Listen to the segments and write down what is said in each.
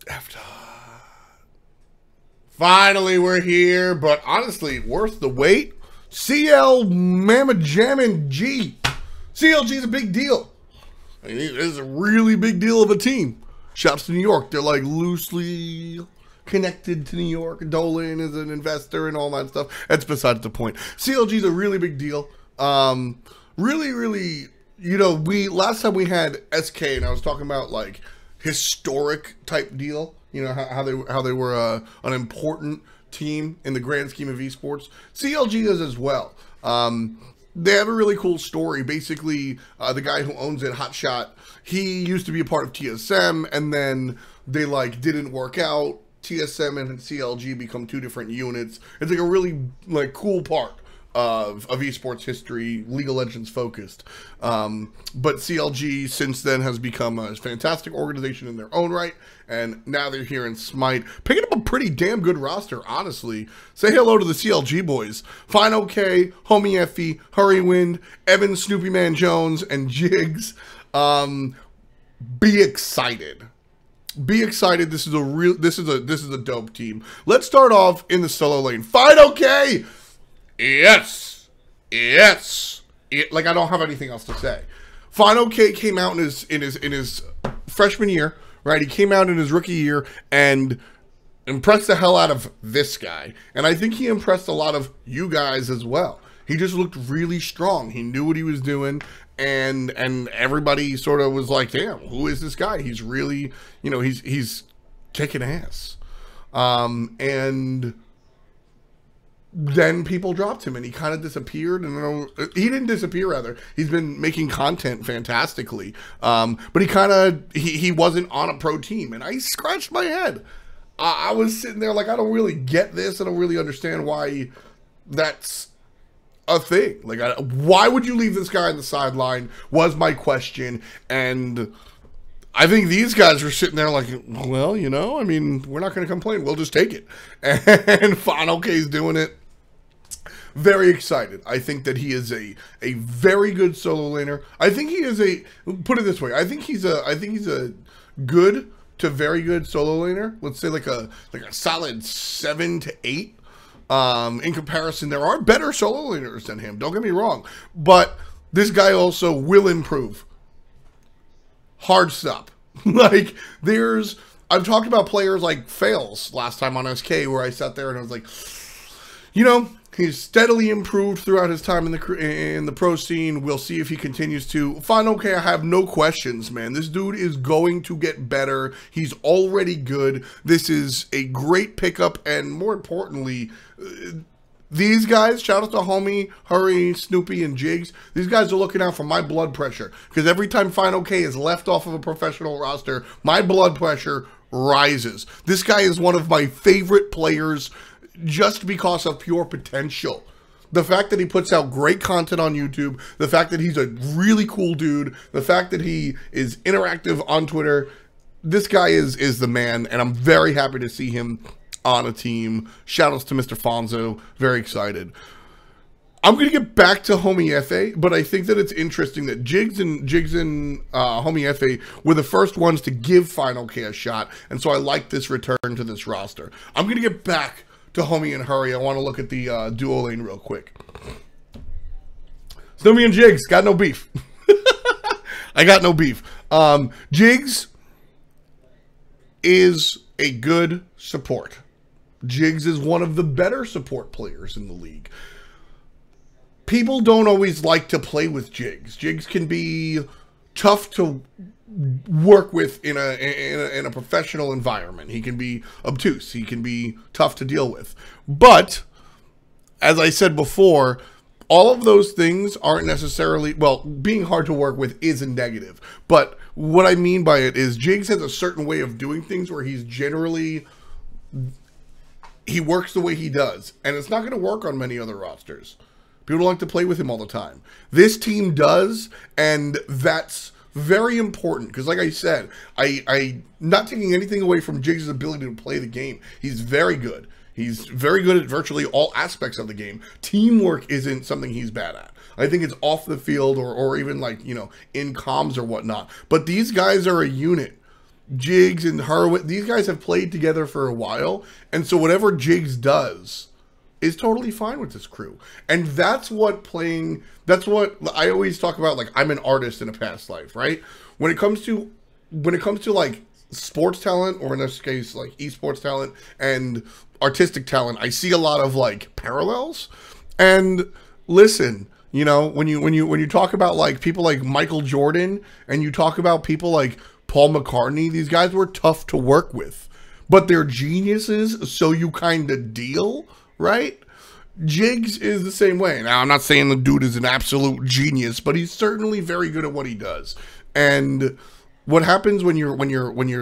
After. Finally, we're here, but honestly, worth the wait. CL Mama Jammin' G. CLG is a big deal. I mean, it is a really big deal of a team. Shouts to New York. They're like loosely connected to New York. Dolan is an investor and all that stuff. That's besides the point. CLG is a really big deal. Really, you know, last time we had SK and I was talking about like historic type deal. You know, how they were an important team in the grand scheme of esports. CLG is as well. They have a really cool story. Basically, the guy who owns it, Hotshot, he used to be a part of TSM, and then they like didn't work out. TSM and CLG become two different units. It's like a really like cool part of esports history, League of Legends focused. But CLG since then has become a fantastic organization in their own right, and now they're here in Smite, picking up a pretty damn good roster, honestly. Say hello to the CLG boys. Fine OK, Homie Effie, Hurrywind, Evan Snoopy Man Jones, and Jigs. Be excited. Be excited. This is a dope team. Let's start off in the solo lane. Fine OK! Yes. Like I don't have anything else to say. Fine OK came out in his freshman year, right? He came out in his rookie year and impressed the hell out of this guy. And I think he impressed a lot of you guys as well. He just looked really strong. He knew what he was doing, and everybody sort of was like, damn, who is this guy? He's really, you know, he's kicking ass. And then people dropped him and he kind of disappeared, and he didn't disappear, rather he's been making content fantastically, but he wasn't on a pro team, and I scratched my head. I was sitting there like, I don't really get this. I don't really understand why that's a thing. Like, why would you leave this guy on the sideline was my question. And I think these guys were sitting there like, well, you know, I mean, we're not going to complain. We'll just take it. And Fine OK's doing it. Very excited. I think that he is a very good solo laner. I think he is put it this way. I think he's a good to very good solo laner. Let's say like a solid 7 to 8. In comparison, there are better solo laners than him. Don't get me wrong. But this guy also will improve. Hard stop. Like, I've talked about players like Fails last time on SK, where I sat there and I was like, you know, he's steadily improved throughout his time in the pro scene. We'll see if he continues to. Fine, okay, I have no questions, man. This dude is going to get better. He's already good. This is a great pickup, and more importantly, these guys, shout out to Homie, Hurry, Snoopy, and Jigs. These guys are looking out for my blood pressure, because every time Fine OK is left off of a professional roster, my blood pressure rises. This guy is one of my favorite players just because of pure potential. The fact that he puts out great content on YouTube, the fact that he's a really cool dude, the fact that he is interactive on Twitter, this guy is the man, and I'm very happy to see him on a team. Shoutouts to Mr. Fonzo. Very excited. I'm going to get back to Homie F.A., but I think that it's interesting that Jigs and Homie F.A. were the first ones to give Fine OK a shot, and so I like this return to this roster. I'm going to get back to Homie and Hurry. I want to look at the duo lane real quick. Snoopy and Jigs, got no beef. I got no beef. Jigs is a good support. Jigs is one of the better support players in the league. People don't always like to play with Jigs. Jigs can be tough to work with in a professional environment. He can be obtuse. He can be tough to deal with. But, as I said before, all of those things aren't necessarily, well, being hard to work with is a negative. But what I mean by it is Jigs has a certain way of doing things where he's generally, he works the way he does. And it's not going to work on many other rosters. People don't like to play with him all the time. This team does, and that's very important, because like I said, I not taking anything away from Jigs' ability to play the game. He's very good. He's very good at virtually all aspects of the game. Teamwork isn't something he's bad at. I think it's off the field or even like, you know, in comms or whatnot. But these guys are a unit. Jigs and Harwin, these guys have played together for a while, and so whatever Jigs does is totally fine with this crew. And that's what I always talk about, like, I'm an artist in a past life, right? When it comes to like sports talent, or in this case like esports talent and artistic talent, I see a lot of like parallels. And listen, you know, when you talk about like people like Michael Jordan, and you talk about people like Paul McCartney, these guys were tough to work with, but they're geniuses, so you kind of deal, right? Jigs is the same way. Now, I'm not saying the dude is an absolute genius, but he's certainly very good at what he does. And what happens when you're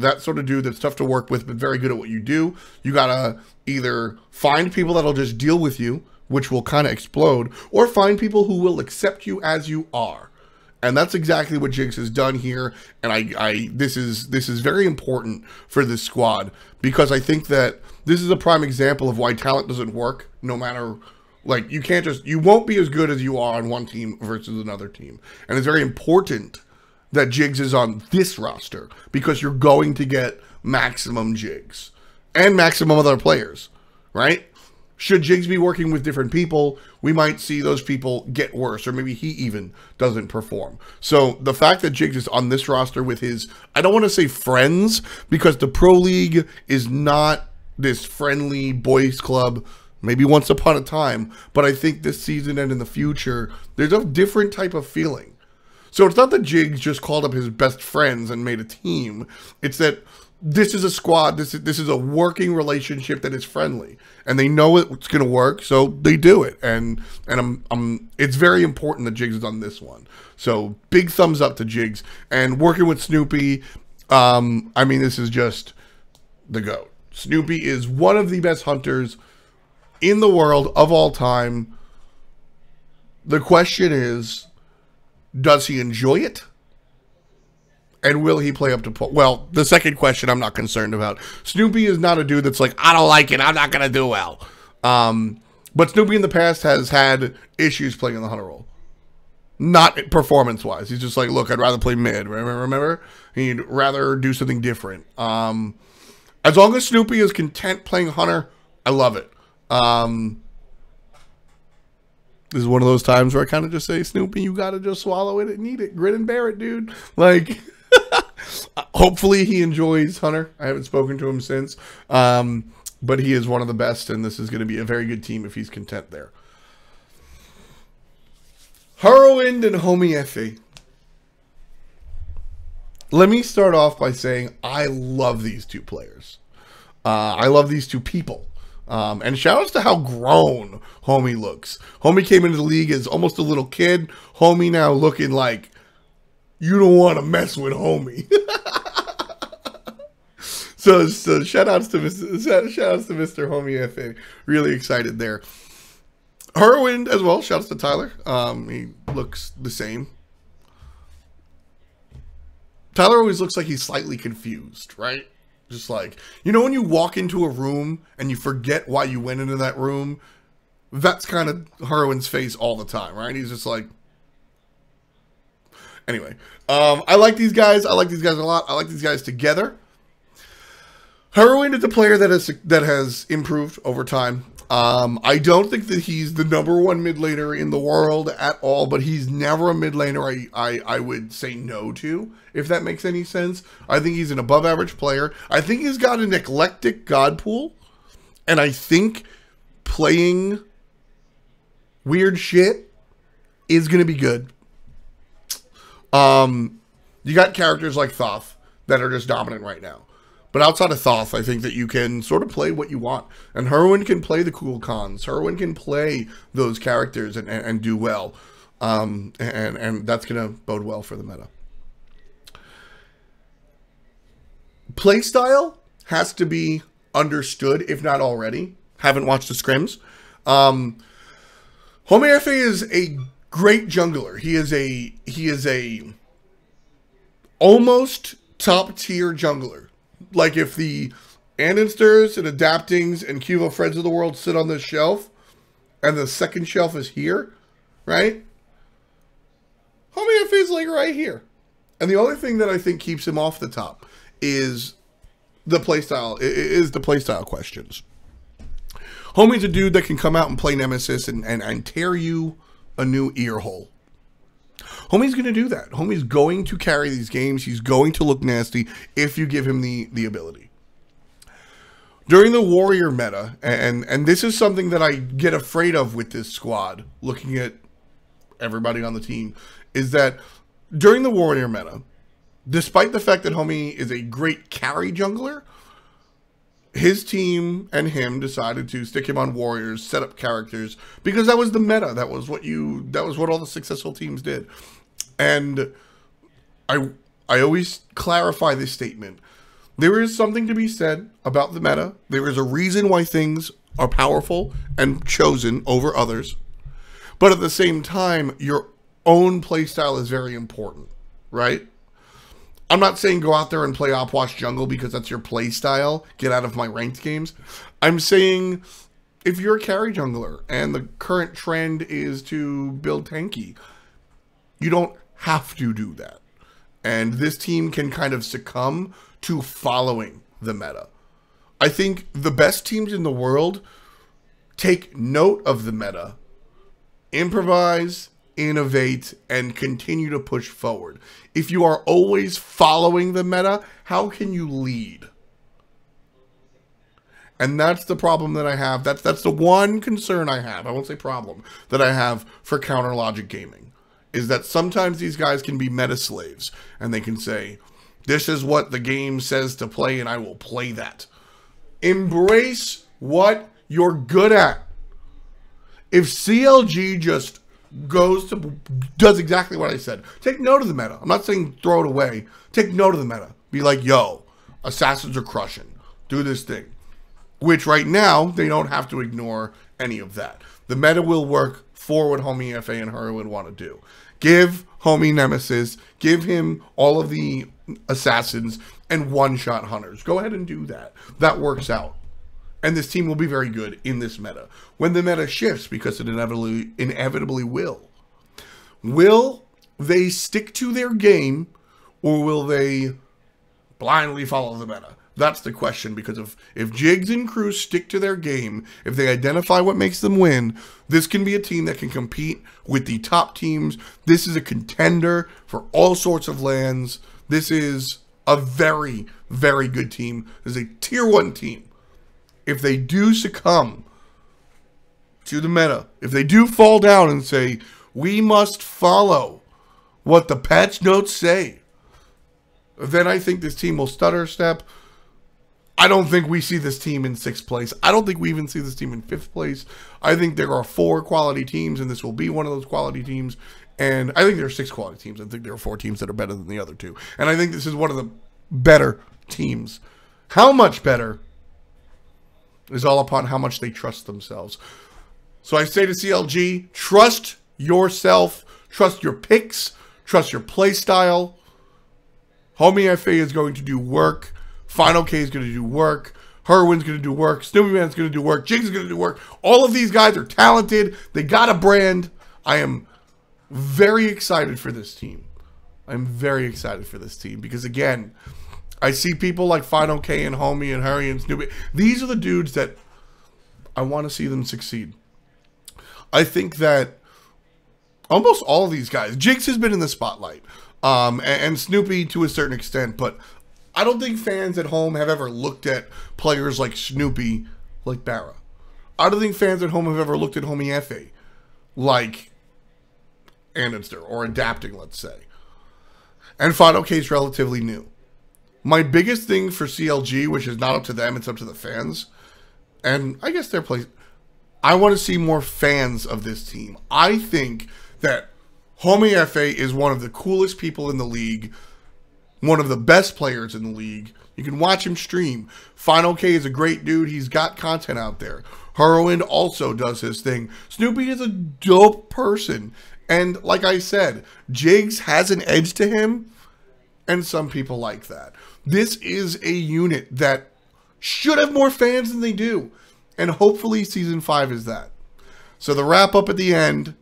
that sort of dude that's tough to work with but very good at what you do, you gotta either find people that'll just deal with you, which will kind of explode, or find people who will accept you as you are. And that's exactly what Jigs has done here. And this is very important for this squad, because I think that this is a prime example of why talent doesn't work. No matter, like, you won't be as good as you are on one team versus another team. And it's very important that Jigs is on this roster, because you're going to get maximum Jigs and maximum other players, right? Should Jigs be working with different people, we might see those people get worse, or maybe he even doesn't perform. So the fact that Jigs is on this roster with his, I don't want to say friends, because the Pro League is not this friendly boys club, maybe once upon a time, but I think this season and in the future, there's a different type of feeling. So it's not that Jigs just called up his best friends and made a team. It's that this is a squad, this is a working relationship that is friendly, and they know it's going to work, so they do it. And it's very important that Jigs is on this one. So big thumbs up to Jigs. And working with Snoopy, I mean, this is just the GOAT. Snoopy is one of the best hunters in the world of all time. The question is, does he enjoy it? And will he play up to... Well, the second question I'm not concerned about. Snoopy is not a dude that's like, I don't like it, I'm not going to do well. But Snoopy in the past has had issues playing in the hunter role. Not performance-wise. He's just like, look, I'd rather play mid. Remember? He'd rather do something different. As long as Snoopy is content playing hunter, I love it. This is one of those times where I kind of just say, Snoopy, you got to just swallow it and eat it. Grin and bear it, dude. Like... Hopefully he enjoys Hunter. I haven't spoken to him since. But he is one of the best, and this is going to be a very good team if he's content there. Harrowwind and Homie Effie. Let me start off by saying I love these two players. I love these two people. And shout outs to how grown Homie looks. Homie came into the league as almost a little kid. Homie now looking like you don't want to mess with Homie. so shout outs to Mr. Homie FA. Really excited there. Harrowwind as well. Shout outs to Tyler. He looks the same. Tyler always looks like he's slightly confused, right? Just like, you know, when you walk into a room and you forget why you went into that room, that's kind of Harrowwind's face all the time, right? He's just like, anyway, I like these guys. I like these guys a lot. I like these guys together. Harrowwind is a player that has improved over time. I don't think that he's the #1 mid laner in the world at all, but he's never a mid laner I would say no to, if that makes any sense. I think he's an above average player. I think he's got an eclectic god pool, and I think playing weird shit is going to be good. You got characters like Thoth that are just dominant right now. But outside of Thoth, I think that you can sort of play what you want. And Harrowwind can play the cool cons. Harrowwind can play those characters and do well. And that's going to bode well for the meta. Playstyle has to be understood, if not already. Haven't watched the scrims. Homie FA is a great jungler. He is a almost top tier jungler. Like if the Aninsters and Adaptings and Cuvo Friends of the world sit on this shelf, and the second shelf is here, right? Homie FA is like right here. And the only thing that I think keeps him off the top is the playstyle questions. Homie's a dude that can come out and play Nemesis and tear you a new ear hole. Homie's going to do that. Homie's going to carry these games. He's going to look nasty if you give him the ability. During the warrior meta, and this is something that I get afraid of with this squad, looking at everybody on the team, is that during the warrior meta, despite the fact that Homie is a great carry jungler, his team and him decided to stick him on warriors, set up characters, because that was the meta. That was what all the successful teams did. And I always clarify this statement. There is something to be said about the meta. There is a reason why things are powerful and chosen over others. But at the same time, your own playstyle is very important, right? I'm not saying go out there and play Opwash Jungle because that's your play style. Get out of my ranked games. I'm saying if you're a carry jungler and the current trend is to build tanky, you don't have to do that. And this team can kind of succumb to following the meta. I think the best teams in the world take note of the meta, improvise, innovate, and continue to push forward. If you are always following the meta, how can you lead? And that's the problem that I have. That's the one concern I have. I won't say problem that I have for Counter Logic Gaming, is that sometimes these guys can be meta slaves and they can say, this is what the game says to play and I will play that. Embrace what you're good at. If CLG just does exactly what I said. Take note of the meta. I'm not saying throw it away. Take note of the meta. Be like, yo, assassins are crushing. Do this thing. Which right now, they don't have to ignore any of that. The meta will work for what Homie FA and Heroin want to do. Give Homie Nemesis, give him all of the assassins and one-shot hunters. Go ahead and do that. That works out. And this team will be very good in this meta. When the meta shifts, because it inevitably will they stick to their game, or will they blindly follow the meta? That's the question, because if Jigs and crew stick to their game, if they identify what makes them win, this can be a team that can compete with the top teams. This is a contender for all sorts of lands. This is a very, very good team. This is a tier 1 team. If they do succumb to the meta, if they do fall down and say, we must follow what the patch notes say, then I think this team will stutter step. I don't think we see this team in 6th place. I don't think we even see this team in 5th place. I think there are 4 quality teams, and this will be one of those quality teams. And I think there are 6 quality teams. I think there are 4 teams that are better than the other 2. And I think this is one of the better teams. How much better is all upon how much they trust themselves. So I say to CLG, trust yourself, trust your picks, trust your play style. Homie FA is going to do work. Final K is going to do work. Herwin's going to do work. Snoopy Man's going to do work. Jigs is going to do work. All of these guys are talented. They got a brand. I am very excited for this team. I'm very excited for this team because, again, I see people like Final K and Homie and Harry and Snoopy. These are the dudes that I want to see them succeed. I think that almost all of these guys, Jigs has been in the spotlight, and Snoopy to a certain extent, but I don't think fans at home have ever looked at players like Snoopy like Barra. I don't think fans at home have ever looked at Homie FA like Andenster or Adapting, let's say. And Final K is relatively new. My biggest thing for CLG, which is not up to them, it's up to the fans, and I guess their place, I want to see more fans of this team. I think that Homie FA is one of the coolest people in the league, one of the best players in the league. You can watch him stream. Final K is a great dude. He's got content out there. Heroin also does his thing. Snoopy is a dope person. And like I said, Jigs has an edge to him, and some people like that. This is a unit that should have more fans than they do. And hopefully Season 5 is that. So the wrap up at the end,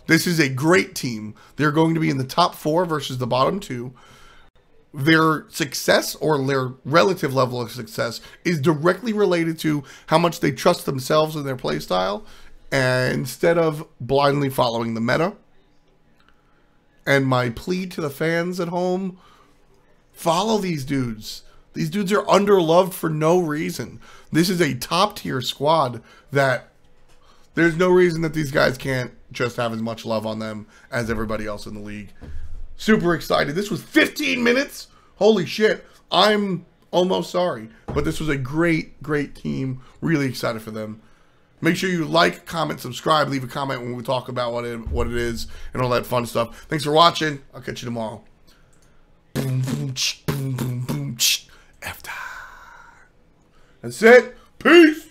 this is a great team. They're going to be in the top 4 versus the bottom 2. their success or their relative level of success is directly related to how much they trust themselves and their play style, and instead of blindly following the meta. And my plea to the fans at home, follow these dudes. These dudes are underloved for no reason. This is a top tier squad that there's no reason that these guys can't just have as much love on them as everybody else in the league. Super excited. This was 15 minutes. Holy shit. I'm almost sorry. But this was a great, great team. Really excited for them. Make sure you like, comment, subscribe. Leave a comment when we talk about what it is and all that fun stuff. Thanks for watching. I'll catch you tomorrow. Boom, boom, boom, boom, boom, after. That's it. Peace.